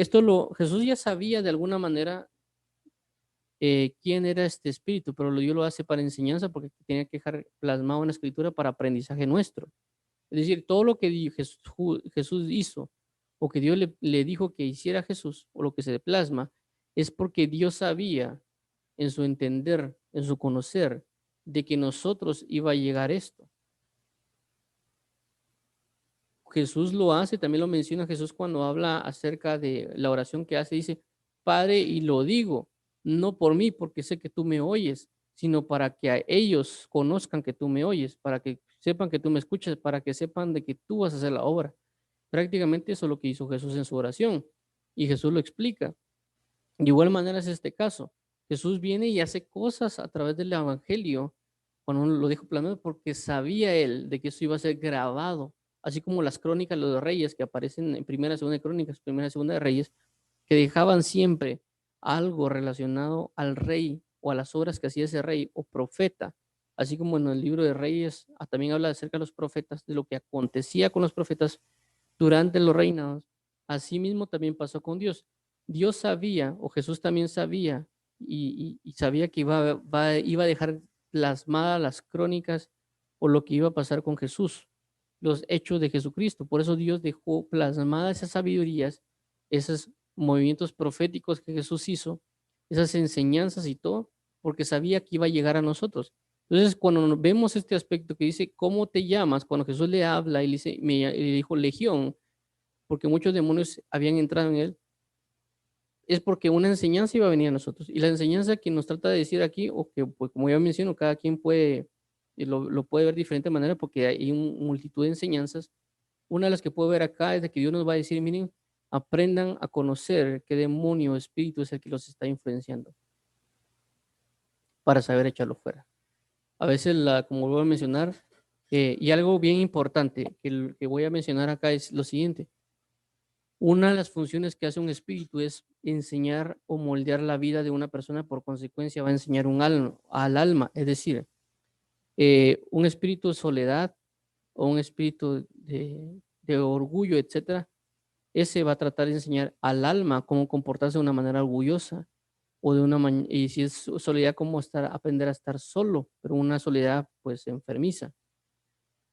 Jesús ya sabía de alguna manera quién era este espíritu, pero Dios lo hace para enseñanza porque tenía que dejar plasmado en la escritura para aprendizaje nuestro. Es decir, todo lo que Jesús hizo o que Dios le dijo que hiciera Jesús o lo que se le plasma es porque Dios sabía en su entender, en su conocer, de que nosotros iba a llegar esto. Jesús lo hace, también lo menciona Jesús cuando habla acerca de la oración que hace, dice, Padre, y lo digo, no por mí, porque sé que tú me oyes, sino para que a ellos conozcan que tú me oyes, para que sepan que tú me escuchas, para que sepan de que tú vas a hacer la obra. Prácticamente eso es lo que hizo Jesús en su oración. Y Jesús lo explica. De igual manera es este caso. Jesús viene y hace cosas a través del Evangelio, cuando lo dijo planeado, porque sabía él de que eso iba a ser grabado, así como las crónicas de los reyes que aparecen en primera y segunda de crónicas, primera y segunda de reyes, que dejaban siempre algo relacionado al rey o a las obras que hacía ese rey o profeta, así como en el libro de Reyes también habla acerca de los profetas, de lo que acontecía con los profetas durante los reinados. Asimismo también pasó con Dios. Dios sabía, o Jesús también sabía, y sabía que iba a dejar plasmadas las crónicas o lo que iba a pasar con Jesús, los hechos de Jesucristo. Por eso Dios dejó plasmadas esas sabidurías, esos movimientos proféticos que Jesús hizo, esas enseñanzas y todo, porque sabía que iba a llegar a nosotros. Entonces, cuando vemos este aspecto que dice, ¿cómo te llamas? Cuando Jesús le habla y le dice, le dijo Legión, porque muchos demonios habían entrado en él, es porque una enseñanza iba a venir a nosotros. Y la enseñanza que nos trata de decir aquí, o que, pues, como ya menciono, cada quien puede, lo puede ver de diferente manera, porque hay multitud de enseñanzas. Una de las que puedo ver acá es de que Dios nos va a decir, miren, aprendan a conocer qué demonio o espíritu es el que los está influenciando para saber echarlo fuera. A veces, como voy a mencionar, y algo bien importante que voy a mencionar acá es lo siguiente. Una de las funciones que hace un espíritu es enseñar o moldear la vida de una persona, por consecuencia va a enseñar al alma, es decir, un espíritu de soledad o un espíritu de orgullo, etcétera, ese va a tratar de enseñar al alma cómo comportarse de una manera orgullosa o y si es soledad, cómo aprender a estar solo, pero una soledad pues enfermiza.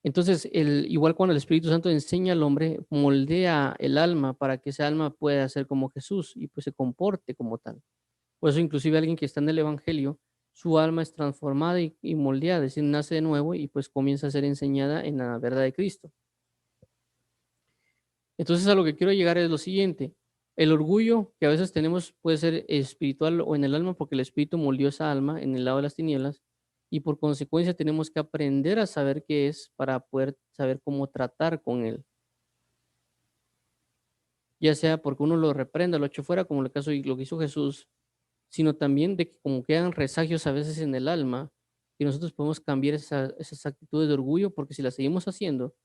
Entonces, igual cuando el Espíritu Santo enseña al hombre, moldea el alma para que esa alma pueda ser como Jesús y pues se comporte como tal. Por eso inclusive alguien que está en el Evangelio, su alma es transformada y moldeada, es decir, nace de nuevo y pues comienza a ser enseñada en la verdad de Cristo. Entonces a lo que quiero llegar es lo siguiente, el orgullo que a veces tenemos puede ser espiritual o en el alma porque el Espíritu moldeó esa alma en el lado de las tinieblas y por consecuencia tenemos que aprender a saber qué es para poder saber cómo tratar con él. ya sea porque uno lo reprenda, lo eche fuera, como en el caso de lo que hizo Jesús, sino también de que como quedan resagios a veces en el alma, y nosotros podemos cambiar esas actitudes de orgullo, porque si las seguimos haciendo,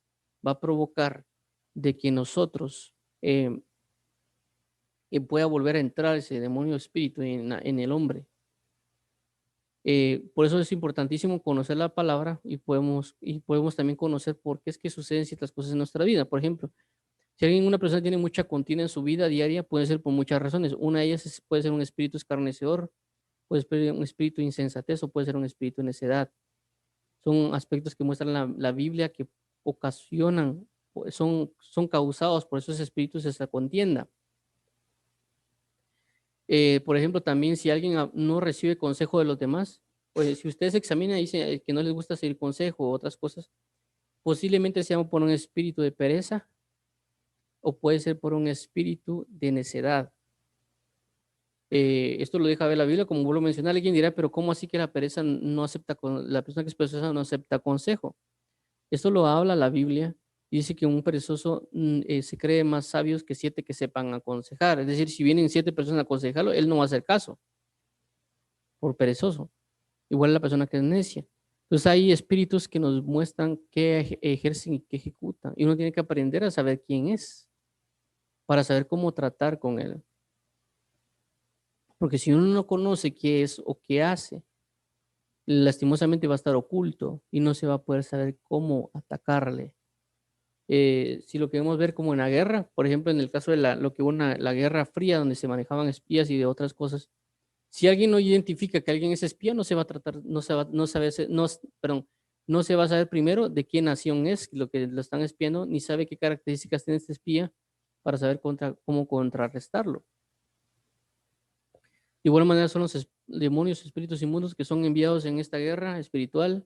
va a provocar de que nosotros pueda volver a entrar ese demonio espíritu en el hombre. Por eso es importantísimo conocer la palabra y podemos también conocer por qué es que suceden ciertas cosas en nuestra vida. Por ejemplo, si una persona tiene mucha contienda en su vida diaria, puede ser por muchas razones. Una de ellas puede ser un espíritu escarnecedor, puede ser un espíritu de insensatez o puede ser un espíritu de necedad. Son aspectos que muestran la Biblia que ocasionan, son causados por esos espíritus esa contienda. Por ejemplo, también si alguien no recibe consejo de los demás, pues si usted se examina y dice que no les gusta seguir consejo o otras cosas, posiblemente sea por un espíritu de pereza o puede ser por un espíritu de necedad. Esto lo deja ver la Biblia, como vuelvo a mencionar, alguien dirá, pero ¿cómo así que la pereza no acepta, la persona que es perezosa no acepta consejo? Esto lo habla la Biblia y dice que un perezoso se cree más sabios que 7 que sepan aconsejar. Es decir, si vienen 7 personas a aconsejarlo, él no va a hacer caso por perezoso. Igual la persona que es necia. Entonces hay espíritus que nos muestran qué ejercen y qué ejecutan. Y uno tiene que aprender a saber quién es para saber cómo tratar con él. Porque si uno no conoce qué es o qué hace, lastimosamente va a estar oculto y no se va a poder saber cómo atacarle. Si lo queremos ver como en la guerra, por ejemplo, en el caso de lo que hubo la Guerra Fría, donde se manejaban espías y de otras cosas, si alguien no identifica que alguien es espía, no se va a tratar, perdón, no se va a saber primero de qué nación es lo que lo están espiando, ni sabe qué características tiene este espía para saber cómo contrarrestarlo. De igual manera son los demonios, espíritus inmundos que son enviados en esta guerra espiritual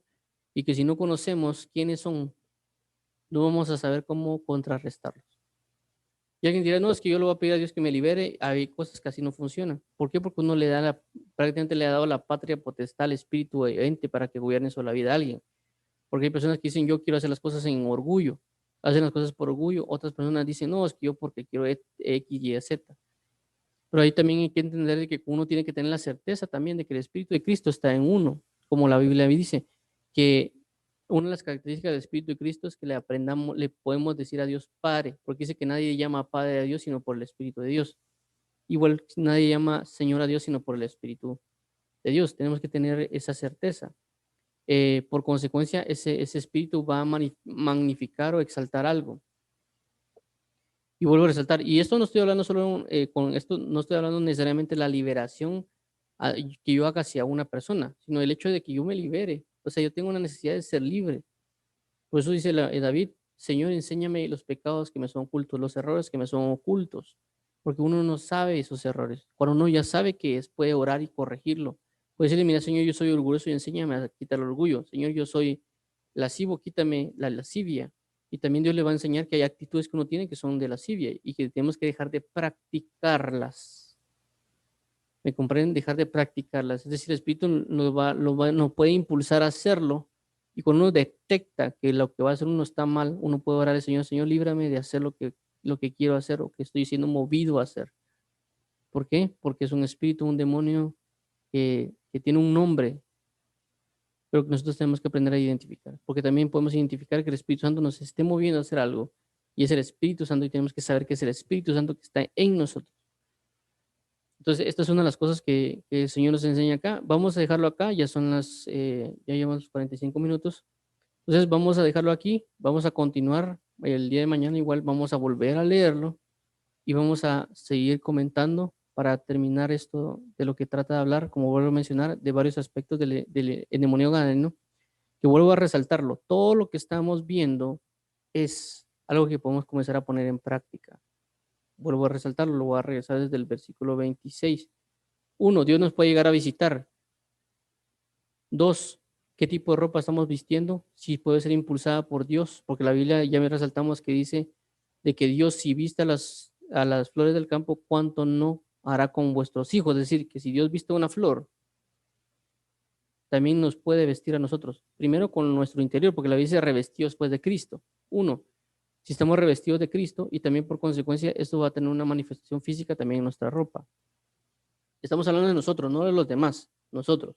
y que si no conocemos quiénes son, no vamos a saber cómo contrarrestarlos. Y alguien dirá, no, es que yo le voy a pedir a Dios que me libere. Hay cosas que así no funcionan. ¿Por qué? Porque uno prácticamente le ha dado la patria potestad al espíritu de ente para que gobierne sobre la vida de alguien. Porque hay personas que dicen, yo quiero hacer las cosas en orgullo. Hacen las cosas por orgullo. Otras personas dicen, no, es que yo porque quiero X, Y, Z. Pero ahí también hay que entender que uno tiene que tener la certeza también de que el Espíritu de Cristo está en uno, como la Biblia dice, que una de las características del Espíritu de Cristo es que le aprendamos, le podemos decir a Dios Padre, porque dice que nadie llama Padre a Dios sino por el Espíritu de Dios. Igual nadie llama Señor a Dios sino por el Espíritu de Dios. Tenemos que tener esa certeza. Por consecuencia, ese Espíritu va a magnificar o exaltar algo. Y vuelvo a resaltar, y esto no estoy hablando solo con esto, no estoy hablando necesariamente de la liberación que yo haga hacia una persona, sino el hecho de que yo me libere. O sea, yo tengo una necesidad de ser libre. Por eso dice David, Señor, enséñame los pecados que me son ocultos, los errores que me son ocultos, porque uno no sabe esos errores. Cuando uno ya sabe que es, puede orar y corregirlo. Puede decirle, mira, Señor, yo soy orgulloso y enséñame a quitar el orgullo. Señor, yo soy lascivo, quítame la lascivia. Y también Dios le va a enseñar que hay actitudes que uno tiene que son de lascivia y que tenemos que dejar de practicarlas. ¿Me comprenden? Dejar de practicarlas. Es decir, el Espíritu nos puede impulsar a hacerlo. Y cuando uno detecta que lo que va a hacer uno está mal, uno puede orar al Señor, Señor, líbrame de hacer lo que quiero hacer o que estoy siendo movido a hacer. ¿Por qué? Porque es un espíritu, un demonio que tiene un nombre, pero que nosotros tenemos que aprender a identificar. Porque también podemos identificar que el Espíritu Santo nos esté moviendo a hacer algo. Y es el Espíritu Santo y tenemos que saber que es el Espíritu Santo que está en nosotros. Entonces, esta es una de las cosas que el Señor nos enseña acá. Vamos a dejarlo acá, ya llevamos 45 minutos. Entonces, vamos a dejarlo aquí, vamos a continuar el día de mañana, igual vamos a volver a leerlo y vamos a seguir comentando para terminar esto de lo que trata de hablar, como vuelvo a mencionar, de varios aspectos del demonio gadareno, que vuelvo a resaltarlo. Todo lo que estamos viendo es algo que podemos comenzar a poner en práctica. Vuelvo a resaltarlo, lo voy a regresar desde el versículo 26. 1, Dios nos puede llegar a visitar. 2, ¿qué tipo de ropa estamos vistiendo? Si puede ser impulsada por Dios, porque la Biblia ya me resaltamos que dice de que Dios si viste a las flores del campo, ¿cuánto no hará con vuestros hijos? Es decir, que si Dios viste una flor, también nos puede vestir a nosotros. Primero con nuestro interior, porque la Biblia dice revestidos pues de Cristo. 1. si estamos revestidos de Cristo, y también por consecuencia esto va a tener una manifestación física también en nuestra ropa. Estamos hablando de nosotros, no de los demás, nosotros.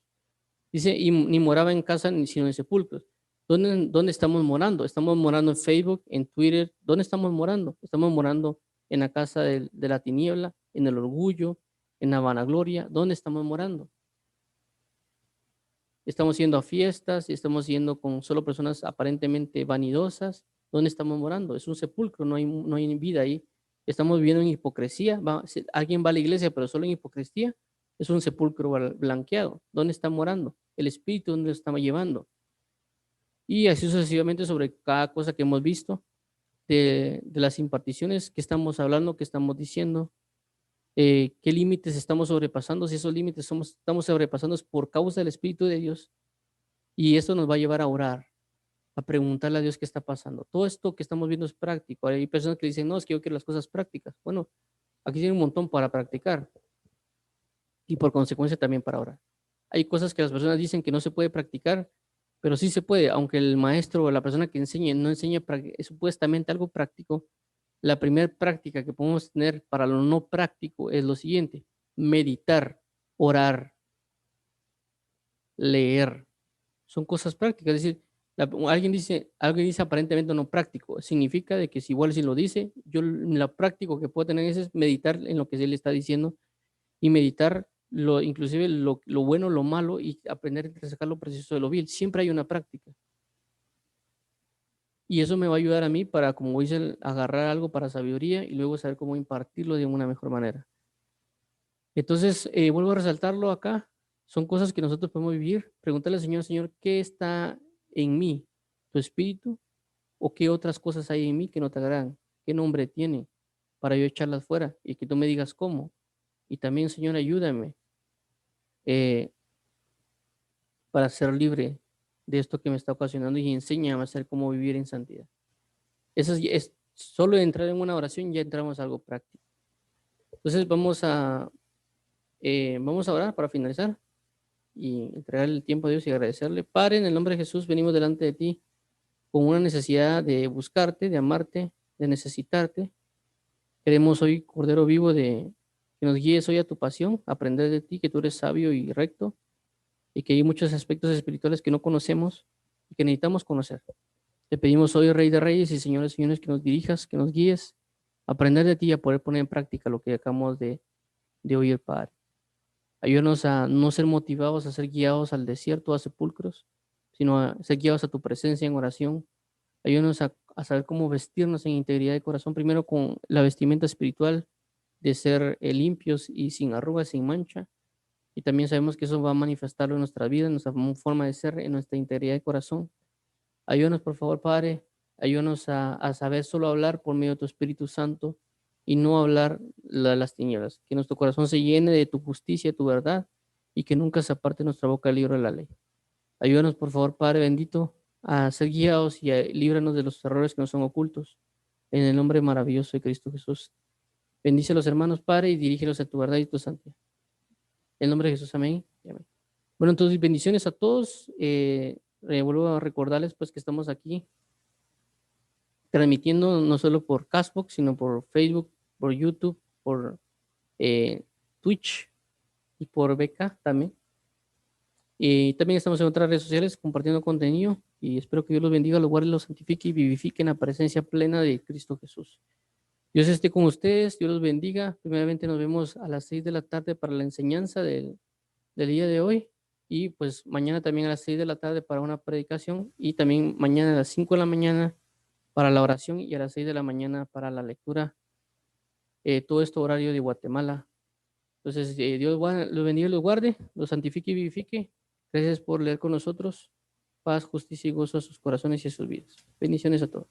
Dice, y ni moraba en casa sino en sepulcros. ¿Dónde estamos morando? Estamos morando en Facebook, en Twitter. ¿Dónde estamos morando? Estamos morando en la casa de la tiniebla, en el orgullo, en la vanagloria. ¿Dónde estamos morando? Estamos yendo a fiestas, estamos yendo con solo personas aparentemente vanidosas. ¿Dónde estamos morando? Es un sepulcro, no hay vida ahí. Estamos viviendo en hipocresía. Alguien va a la iglesia, pero solo en hipocresía. Es un sepulcro blanqueado. ¿Dónde está morando? El Espíritu, ¿dónde lo estamos llevando? Y así sucesivamente sobre cada cosa que hemos visto, de las imparticiones que estamos hablando, que estamos diciendo, qué límites estamos sobrepasando, si esos límites estamos sobrepasando es por causa del Espíritu de Dios, y esto nos va a llevar a orar, a preguntarle a Dios qué está pasando. Todo esto que estamos viendo es práctico. Hay personas que dicen, no, es que yo quiero las cosas prácticas. Bueno, aquí tiene un montón para practicar y por consecuencia también para orar. Hay cosas que las personas dicen que no se puede practicar, pero sí se puede, aunque el maestro o la persona que enseñe no enseñe supuestamente algo práctico. La primera práctica que podemos tener para lo no práctico es lo siguiente: meditar, orar, leer. Son cosas prácticas, es decir, alguien dice aparentemente no práctico, significa de que si igual si lo dice, yo lo práctico que puedo tener es meditar en lo que él está diciendo, y meditar inclusive lo bueno, lo malo, y aprender a sacar lo preciso de lo vil. Siempre hay una práctica. Y eso me va a ayudar a mí para, como dice, agarrar algo para sabiduría y luego saber cómo impartirlo de una mejor manera. Entonces, vuelvo a resaltarlo acá. Son cosas que nosotros podemos vivir. Pregúntale al Señor, Señor, ¿qué está en mí? ¿Tu espíritu? ¿O qué otras cosas hay en mí que no te agradan? ¿Qué nombre tiene para yo echarlas fuera? Y que tú me digas cómo. Y también, Señor, ayúdame eh, para ser libre de esto que me está ocasionando, y enséñame a hacer cómo vivir en santidad. Eso es solo entrar en una oración, ya entramos a algo práctico. Entonces vamos a orar para finalizar y entregar el tiempo a Dios y agradecerle. Padre, en el nombre de Jesús, venimos delante de ti con una necesidad de buscarte, de amarte, de necesitarte. Queremos hoy, Cordero Vivo, que nos guíes hoy a tu pasión, aprender de ti, que tú eres sabio y recto, y que hay muchos aspectos espirituales que no conocemos y que necesitamos conocer. Te pedimos hoy, Rey de Reyes y Señores, Señores, que nos dirijas, que nos guíes, aprender de ti y a poder poner en práctica lo que acabamos de oír, Padre. Ayúdanos a no ser motivados a ser guiados al desierto, a sepulcros, sino a ser guiados a tu presencia en oración. Ayúdanos a saber cómo vestirnos en integridad de corazón, primero con la vestimenta espiritual de ser limpios y sin arrugas, sin mancha. Y también sabemos que eso va a manifestarlo en nuestra vida, en nuestra forma de ser, en nuestra integridad de corazón. Ayúdanos, por favor, Padre. Ayúdanos a saber solo hablar por medio de tu Espíritu Santo y no hablar las tinieblas. Que nuestro corazón se llene de tu justicia, tu verdad, y que nunca se aparte nuestra boca el libro de la ley. Ayúdanos, por favor, Padre bendito, a ser guiados y líbranos de los errores que nos son ocultos. En el nombre maravilloso de Cristo Jesús. Bendice a los hermanos, Padre, y dirígelos a tu verdad y tu santidad. En el nombre de Jesús, amén. Amén. Bueno, entonces bendiciones a todos. Vuelvo a recordarles pues que estamos aquí transmitiendo no solo por Castbox, sino por Facebook, por YouTube, por Twitch y por BK también. Y también estamos en otras redes sociales compartiendo contenido, y espero que Dios los bendiga, los guarde, los santifique y vivifique en la presencia plena de Cristo Jesús. Dios esté con ustedes, Dios los bendiga. Primeramente nos vemos a las 6 de la tarde para la enseñanza del día de hoy, y pues mañana también a las 6 de la tarde para una predicación, y también mañana a las 5 de la mañana para la oración y a las 6 de la mañana para la lectura. Todo esto horario de Guatemala. Entonces, Dios los bendiga y los guarde, los santifique y vivifique. Gracias por leer con nosotros. Paz, justicia y gozo a sus corazones y a sus vidas. Bendiciones a todos.